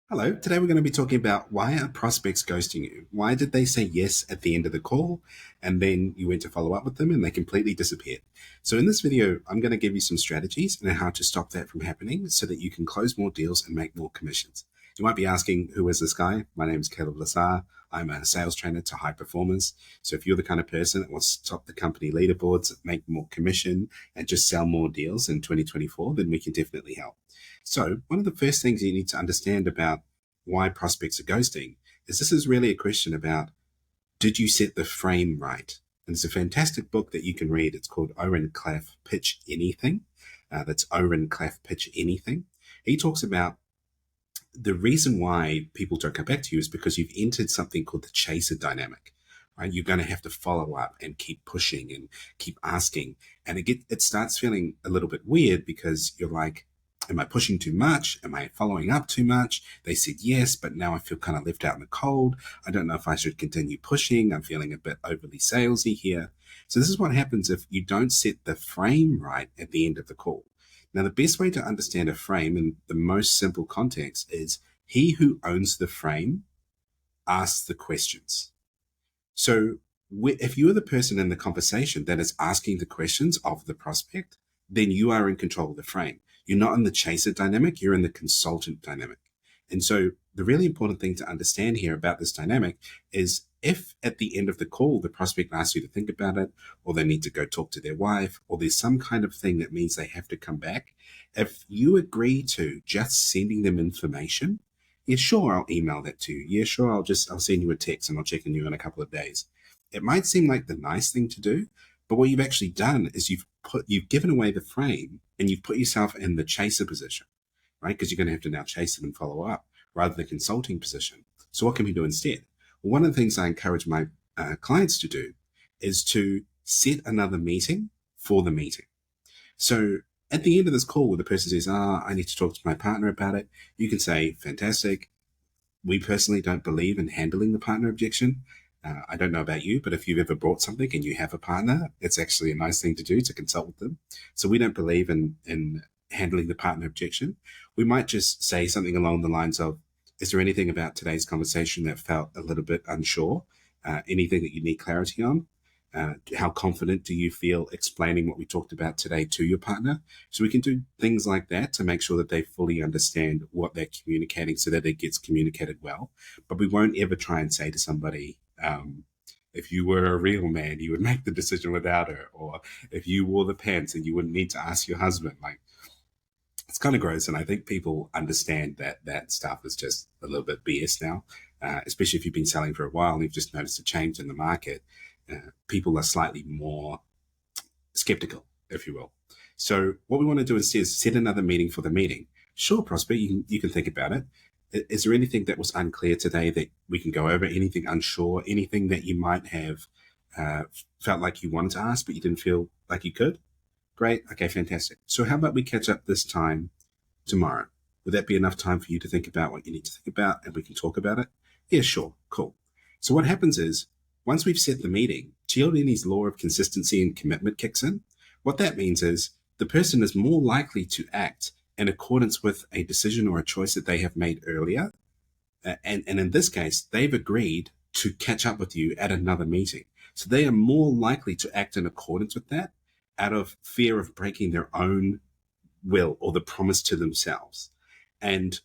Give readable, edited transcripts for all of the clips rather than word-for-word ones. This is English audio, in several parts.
Hello, today we're going to be talking about why are prospects ghosting you? Why did they say yes at the end of the call and then you went to follow up with them and they completely disappeared? So in this video, I'm going to give you some strategies and how to stop that from happening so that you can close more deals and make more commissions. You might be asking, who is this guy? My name is Caleb Lassar. I'm a sales trainer to high performers. So if you're the kind of person that wants to top the company leaderboards, make more commission, and just sell more deals in 2024, then we can definitely help. So one of the first things you need to understand about why prospects are ghosting is this is really a question about, did you set the frame right? And it's a fantastic book that you can read. It's called Oren Klaff Pitch Anything. That's Oren Klaff Pitch Anything. He talks about the reason why people don't come back to you is because you've entered something called the chaser dynamic. Right? You're going to have to follow up and keep pushing and keep asking. And it starts feeling a little bit weird because you're like, am I pushing too much? Am I following up too much? They said yes, but now I feel kind of left out in the cold. I don't know if I should continue pushing. I'm feeling a bit overly salesy here. So this is what happens if you don't set the frame right at the end of the call. Now, the best way to understand a frame in the most simple context is he who owns the frame asks the questions. So if you're the person in the conversation that is asking the questions of the prospect, then you are in control of the frame. You're not in the chaser dynamic, you're in the consultant dynamic. And so the really important thing to understand here about this dynamic is if at the end of the call, the prospect asks you to think about it, or they need to go talk to their wife, or there's some kind of thing that means they have to come back, if you agree to just sending them information, yeah, sure, I'll email that to you. Yeah, sure, I'll send you a text and I'll check on you in a couple of days. It might seem like the nice thing to do, but what you've actually done is you've given away the frame and you've put yourself in the chaser position, right? Because you're going to have to now chase them and follow up rather than the consulting position. So what can we do instead? Well, one of the things I encourage my clients to do is to set another meeting for the meeting. So at the end of this call where the person says, I need to talk to my partner about it, you can say, fantastic. We personally don't believe in handling the partner objection. I don't know about you, but if you've ever bought something and you have a partner, it's actually a nice thing to do to consult with them. So we don't believe in handling the partner objection. We might just say something along the lines of, is there anything about today's conversation that felt a little bit unsure? Anything that you need clarity on? How confident do you feel explaining what we talked about today to your partner? So we can do things like that to make sure that they fully understand what they're communicating so that it gets communicated well. But we won't ever try and say to somebody, if you were a real man, you would make the decision without her. Or if you wore the pants and you wouldn't need to ask your husband. Like, it's kind of gross. And I think people understand that stuff is just a little bit BS now, especially if you've been selling for a while and you've just noticed a change in the market. People are slightly more skeptical, if you will. So what we want to do instead is set another meeting for the meeting. Sure, prospect, you can think about it. Is there anything that was unclear today that we can go over? Anything unsure? Anything that you might have felt like you wanted to ask, but you didn't feel like you could? Great. Okay, fantastic. So how about we catch up this time tomorrow? Would that be enough time for you to think about what you need to think about and we can talk about it? Yeah, sure. Cool. So what happens is once we've set the meeting, Cialdini's law of consistency and commitment kicks in. What that means is the person is more likely to act in accordance with a decision or a choice that they have made earlier. And in this case, they've agreed to catch up with you at another meeting. So they are more likely to act in accordance with that out of fear of breaking their own will or the promise to themselves. And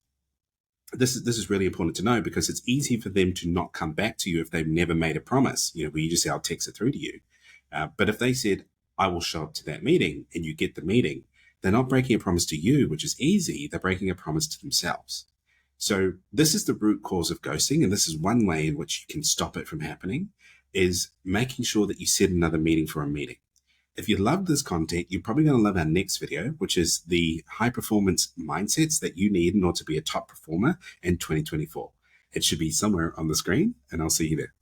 this is really important to know because it's easy for them to not come back to you if they've never made a promise, where you just say, I'll text it through to you. But if they said, I will show up to that meeting and you get the meeting, they're not breaking a promise to you, which is easy. They're breaking a promise to themselves. So this is the root cause of ghosting. And this is one way in which you can stop it from happening is making sure that you set another meeting for a meeting. If you love this content, you're probably going to love our next video, which is the high performance mindsets that you need in order to be a top performer in 2024. It should be somewhere on the screen, and I'll see you there.